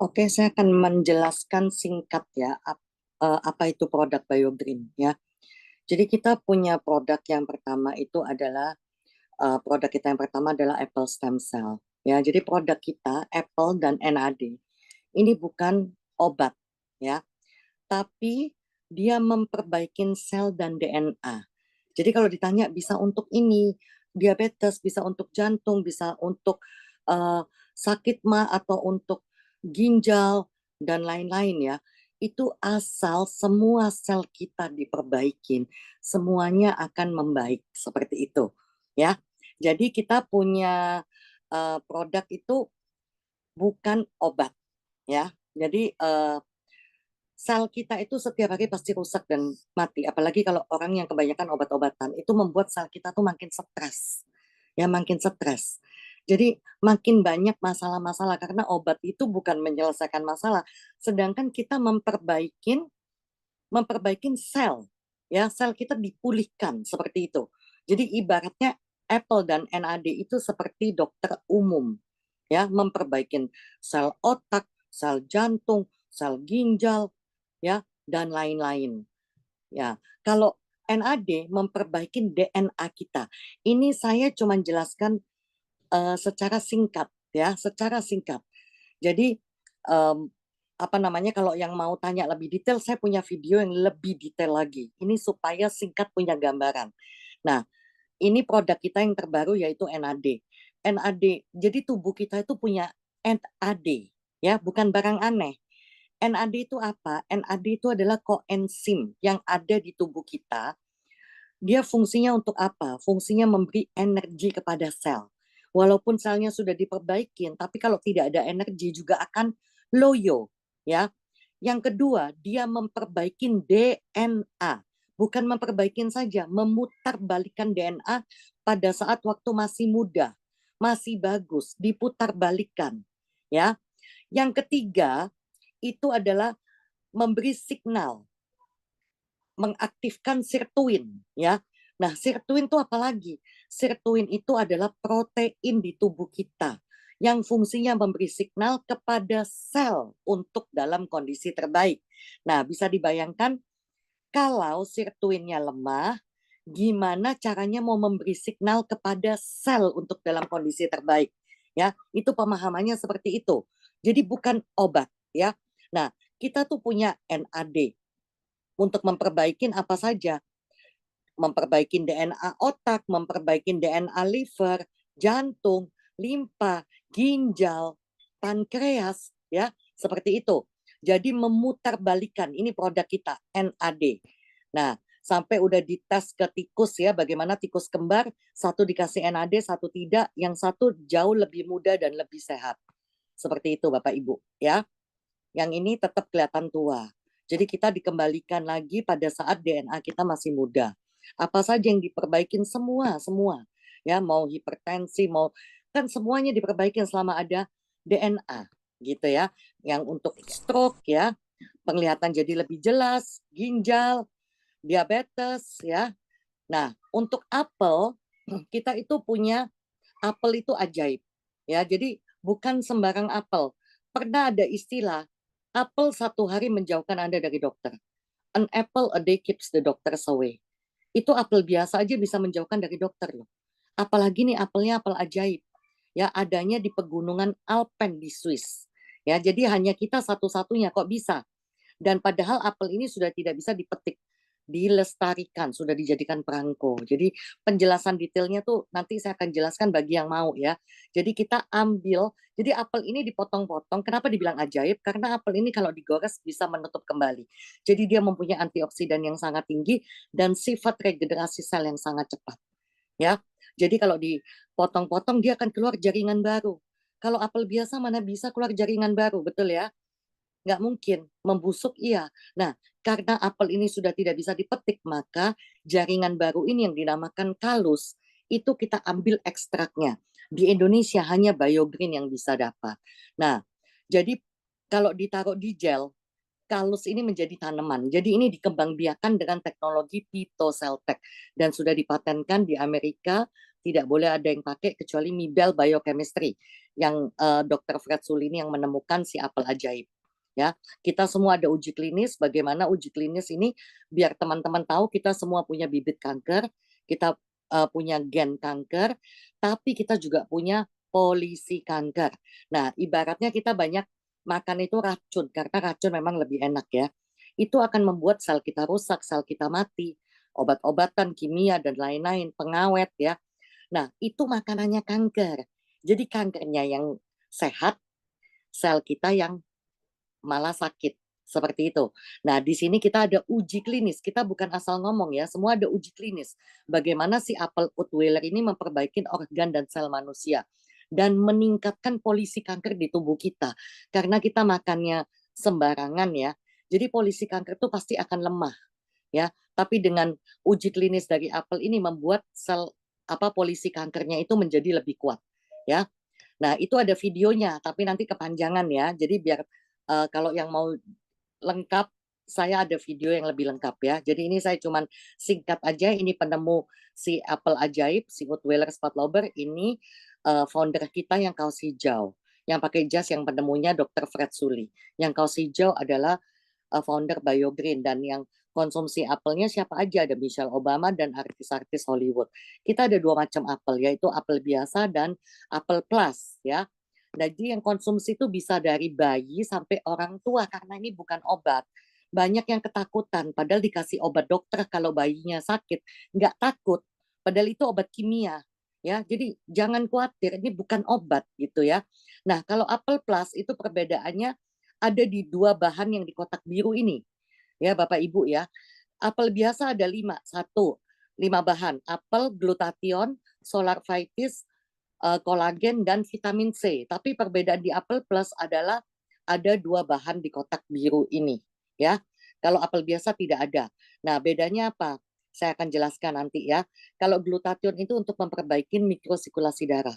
Oke, saya akan menjelaskan singkat ya, apa itu produk BioGreen ya. Jadi kita punya produk yang pertama itu adalah produk kita yang pertama adalah Apple Stem Cell ya. Jadi produk kita Apple dan NAD ini bukan obat ya, tapi dia memperbaiki sel dan DNA. Jadi kalau ditanya bisa untuk ini diabetes, bisa untuk jantung, bisa untuk uh, sakit mah atau untuk ginjal dan lain-lain ya. Itu asal semua sel kita diperbaikin, semuanya akan membaik seperti itu ya. Jadi kita punya produk itu bukan obat ya. Jadi sel kita itu setiap hari pasti rusak dan mati. Apalagi kalau orang yang kebanyakan obat-obatan, itu membuat sel kita tuh makin stres. Ya, makin stres. Jadi makin banyak masalah-masalah karena obat itu bukan menyelesaikan masalah, sedangkan kita memperbaikin sel. Ya, sel kita dipulihkan seperti itu. Jadi ibaratnya Apple dan NAD itu seperti dokter umum, ya, memperbaikin sel otak, sel jantung, sel ginjal, ya, dan lain-lain. Ya, kalau NAD memperbaiki DNA kita. Ini saya cuma jelaskan secara singkat, ya, secara singkat. Jadi um, apa namanya kalau yang mau tanya lebih detail, saya punya video yang lebih detail lagi. Ini supaya singkat punya gambaran. Nah, ini produk kita yang terbaru yaitu NAD. NAD, jadi tubuh kita itu punya NAD, ya, bukan barang aneh. NAD itu apa? NAD itu adalah koenzim yang ada di tubuh kita. Dia fungsinya untuk apa? Fungsinya memberi energi kepada sel. Walaupun selnya sudah diperbaikin, tapi kalau tidak ada energi juga akan loyo, ya. Yang kedua, dia memperbaiki DNA. Bukan memperbaikin saja, memutarbalikkan DNA pada saat waktu masih muda, masih bagus, diputarbalikkan, ya. Yang ketiga, itu adalah memberi signal, mengaktifkan sirtuin ya. Nah, sirtuin itu apa lagi? Sirtuin itu adalah protein di tubuh kita yang fungsinya memberi signal kepada sel untuk dalam kondisi terbaik. Nah, bisa dibayangkan kalau sirtuinnya lemah, gimana caranya mau memberi signal kepada sel untuk dalam kondisi terbaik? Ya, itu pemahamannya seperti itu. Jadi bukan obat ya. Nah, kita tuh punya NAD untuk memperbaiki apa saja, memperbaiki DNA otak, memperbaiki DNA liver, jantung, limpa, ginjal, pankreas, ya, seperti itu. Jadi memutarbalikkan, ini produk kita, NAD. Nah, sampai udah dites ke tikus ya, bagaimana tikus kembar, satu dikasih NAD, satu tidak, yang satu jauh lebih muda dan lebih sehat. Seperti itu Bapak Ibu, ya. Yang ini tetap kelihatan tua. Jadi kita dikembalikan lagi pada saat DNA kita masih muda. Apa saja yang diperbaikin semua. Ya, mau hipertensi, mau kan semuanya diperbaikin selama ada DNA gitu ya. Yang untuk stroke ya, penglihatan jadi lebih jelas, ginjal, diabetes ya. Nah, untuk apel kita itu punya apel itu ajaib. Ya, jadi bukan sembarang apel. Pernah ada istilah apel satu hari menjauhkan Anda dari dokter. An apple a day keeps the doctors away. Itu apel biasa aja bisa menjauhkan dari dokter loh. Apalagi nih apelnya apel ajaib. Ya, adanya di pegunungan Alpen di Swiss. Ya, jadi hanya kita satu-satunya kok bisa. Dan padahal apel ini sudah tidak bisa dipetik, dilestarikan, sudah dijadikan perangko. Jadi penjelasan detailnya tuh nanti saya akan jelaskan bagi yang mau ya. Jadi kita ambil, jadi apel ini dipotong-potong. Kenapa dibilang ajaib? Karena apel ini kalau digores bisa menutup kembali. Jadi dia mempunyai antioksidan yang sangat tinggi dan sifat regenerasi sel yang sangat cepat. Ya, jadi kalau dipotong-potong dia akan keluar jaringan baru. Kalau apel biasa mana bisa keluar jaringan baru, betul ya? Nggak mungkin, membusuk iya. Nah, karena apel ini sudah tidak bisa dipetik, maka jaringan baru ini yang dinamakan kalus, itu kita ambil ekstraknya. Di Indonesia hanya BioGreen yang bisa dapat. Nah, jadi kalau ditaruh di gel, kalus ini menjadi tanaman. Jadi ini dikembangbiakan dengan teknologi phytoceltec dan sudah dipatenkan di Amerika tidak boleh ada yang pakai kecuali Mibel Biochemistry yang Dr. Fred Sully ini yang menemukan si apel ajaib. Ya, kita semua ada uji klinis. Bagaimana uji klinis ini biar teman-teman tahu kita semua punya bibit kanker, kita punya gen kanker, tapi kita juga punya polisi kanker. Nah, ibaratnya kita banyak makan itu racun, karena racun memang lebih enak ya. Itu akan membuat sel kita rusak, sel kita mati, obat-obatan, kimia, dan lain-lain, pengawet ya. Nah, itu makanannya kanker. Jadi kankernya yang sehat, sel kita yang malah sakit. Seperti itu. Nah, di sini kita ada uji klinis. Kita bukan asal ngomong ya, semua ada uji klinis. Bagaimana si apel Utweiler ini memperbaiki organ dan sel manusia dan meningkatkan polisi kanker di tubuh kita. Karena kita makannya sembarangan ya. Jadi polisi kanker itu pasti akan lemah ya. Tapi dengan uji klinis dari apel ini membuat sel polisi kankernya itu menjadi lebih kuat ya. Nah, itu ada videonya, tapi nanti kepanjangan ya. Jadi biar kalau yang mau lengkap, saya ada video yang lebih lengkap ya. Jadi ini saya cuman singkat aja, ini penemu si apel ajaib, si Utweiler Spatlauber, ini founder kita yang kaos hijau. Yang pakai jas yang penemunya Dr. Fred Sully. Yang kaos hijau adalah founder BioGreen, dan yang konsumsi apelnya siapa aja, ada Michelle Obama dan artis-artis Hollywood. Kita ada 2 macam apel, yaitu apel biasa dan apel plus ya. Jadi yang konsumsi itu bisa dari bayi sampai orang tua, karena ini bukan obat. Banyak yang ketakutan, padahal dikasih obat dokter kalau bayinya sakit. Nggak takut, padahal itu obat kimia. Ya, jadi jangan khawatir, ini bukan obat gitu ya. Nah, kalau apel plus itu perbedaannya ada di 2 bahan yang di kotak biru ini. Ya, Bapak Ibu ya. Apel biasa ada 5, 5 bahan. Apel, glutathione, solar vitis, kolagen, dan vitamin C. Tapi perbedaan di apel plus adalah ada 2 bahan di kotak biru ini. Ya, kalau apel biasa tidak ada. Nah, bedanya apa? Saya akan jelaskan nanti ya. Kalau glutathione itu untuk memperbaiki mikrosirkulasi darah.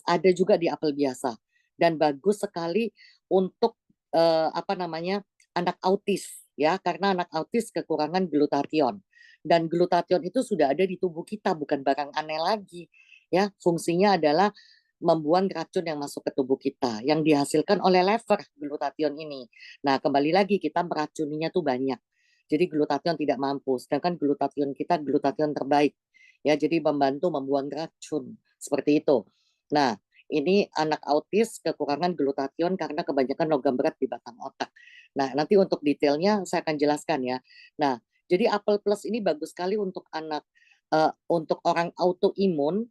Ada juga di apel biasa. Dan bagus sekali untuk anak autis ya, karena anak autis kekurangan glutathione. Dan glutathione itu sudah ada di tubuh kita, bukan barang aneh lagi ya. Fungsinya adalah membuang racun yang masuk ke tubuh kita yang dihasilkan oleh lever glutathione ini. Nah, kembali lagi kita meracuninya tuh banyak. Jadi glutathione tidak mampu, sedangkan glutathione kita glutathione terbaik. Ya, jadi membantu membuang racun seperti itu. Nah, ini anak autis kekurangan glutathione karena kebanyakan logam berat di batang otak. Nah, nanti untuk detailnya saya akan jelaskan ya. Nah, jadi apel plus ini bagus sekali untuk untuk orang autoimun,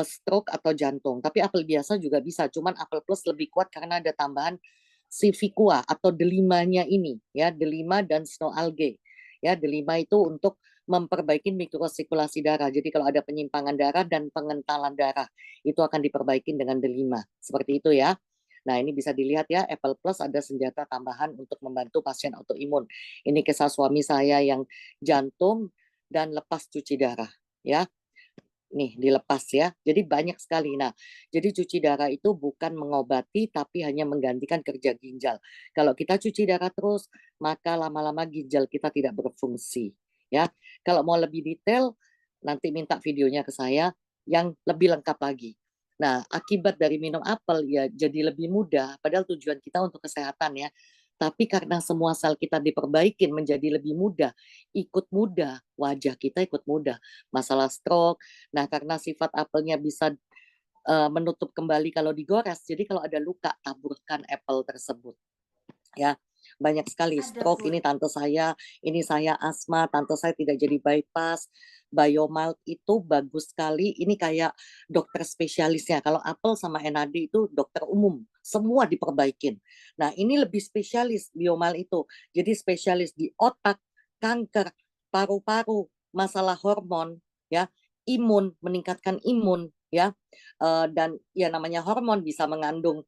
stroke atau jantung. Tapi apel biasa juga bisa, cuman apel plus lebih kuat karena ada tambahan Civicoa atau delimanya ini ya, delima dan snow algae. Ya, delima itu untuk memperbaiki mikrosirkulasi darah. Jadi kalau ada penyimpangan darah dan pengentalan darah, itu akan diperbaiki dengan delima. Seperti itu ya. Nah, ini bisa dilihat ya, Apple Plus ada senjata tambahan untuk membantu pasien autoimun. Ini kisah suami saya yang jantung dan lepas cuci darah ya. Nih, dilepas ya. Jadi banyak sekali. Nah, jadi cuci darah itu bukan mengobati tapi hanya menggantikan kerja ginjal. Kalau kita cuci darah terus, maka lama-lama ginjal kita tidak berfungsi ya. Kalau mau lebih detail, nanti minta videonya ke saya yang lebih lengkap lagi. Nah, akibat dari minum apel ya jadi lebih mudah, padahal tujuan kita untuk kesehatan ya. Tapi karena semua sel kita diperbaikin menjadi lebih mudah, ikut mudah, wajah kita ikut mudah. Masalah stroke, nah karena sifat apelnya bisa menutup kembali kalau digores, jadi kalau ada luka, taburkan apel tersebut. Ya, banyak sekali stroke, ini tante saya, ini saya asma, tante saya tidak jadi bypass. Biomild itu bagus sekali, ini kayak dokter spesialisnya. Kalau apel sama NAD itu dokter umum, semua diperbaikin. Nah, ini lebih spesialis Biomild itu. Jadi spesialis di otak, kanker, paru-paru, masalah hormon, ya, imun, meningkatkan imun, ya. Dan ya namanya hormon bisa mengandung,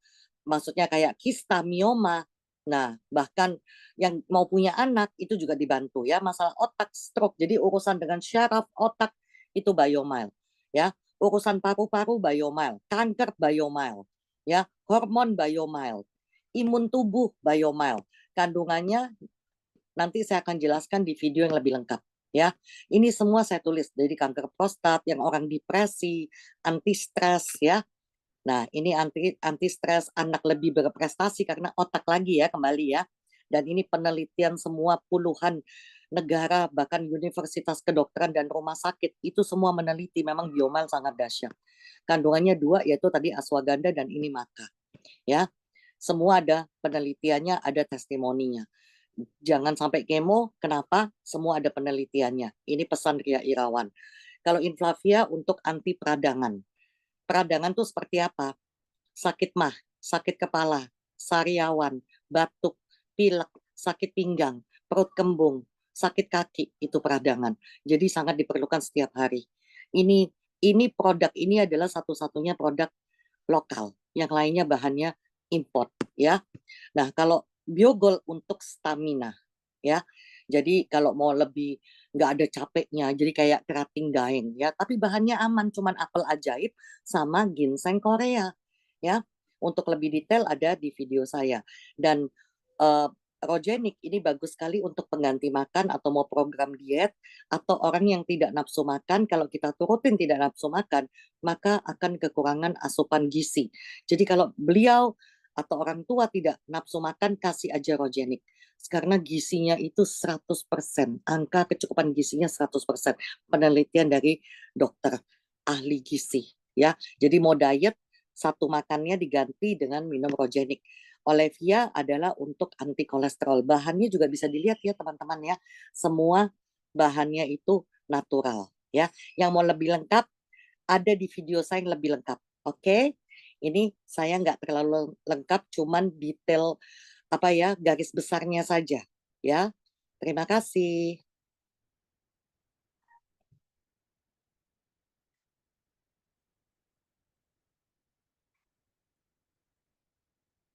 maksudnya kayak kista, mioma. Nah, bahkan yang mau punya anak itu juga dibantu ya, masalah otak, stroke. Jadi urusan dengan syaraf otak itu Biomild ya. Urusan paru-paru Biomild, kanker Biomild ya, hormon Biomild, imun tubuh Biomild. Kandungannya nanti saya akan jelaskan di video yang lebih lengkap ya. Ini semua saya tulis, dari kanker prostat, yang orang depresi, anti stres ya. Nah, ini anti stres, anak lebih berprestasi karena otak lagi ya, kembali ya. Dan ini penelitian semua puluhan negara, bahkan universitas kedokteran dan rumah sakit, itu semua meneliti memang biomal sangat dahsyat. Kandungannya 2, yaitu tadi ashwagandha dan ini maca. Ya, semua ada penelitiannya, ada testimoninya. Jangan sampai kemo, kenapa? Semua ada penelitiannya. Ini pesan Ria Irawan. Kalau Inflavia untuk anti peradangan. Peradangan tuh seperti apa? Sakit mah, sakit kepala, sariawan, batuk, pilek, sakit pinggang, perut kembung, sakit kaki, itu peradangan. Jadi sangat diperlukan setiap hari. Ini produk ini adalah satu-satunya produk lokal. Yang lainnya bahannya import ya. Nah, kalau Biogol untuk stamina ya. Jadi kalau mau lebih nggak ada capeknya, jadi kayak kerating daeng ya, tapi bahannya aman, cuman apel ajaib sama ginseng Korea ya. Untuk lebih detail ada di video saya. Dan uh, Rogenik ini bagus sekali untuk pengganti makan atau mau program diet atau orang yang tidak nafsu makan. Kalau kita turutin tidak nafsu makan, maka akan kekurangan asupan gizi. Jadi kalau beliau atau orang tua tidak nafsu makan, kasih aja Rogenik. Karena gizinya itu 100%, angka kecukupan gizinya 100%. Penelitian dari dokter ahli gizi ya. Jadi mau diet, satu makannya diganti dengan minum Rogenik. Olivia adalah untuk anti kolesterol. Bahannya juga bisa dilihat ya teman-teman ya. Semua bahannya itu natural ya. Yang mau lebih lengkap ada di video saya yang lebih lengkap. Oke, ini saya nggak terlalu lengkap, cuman detail apa ya garis besarnya saja ya. Terima kasih.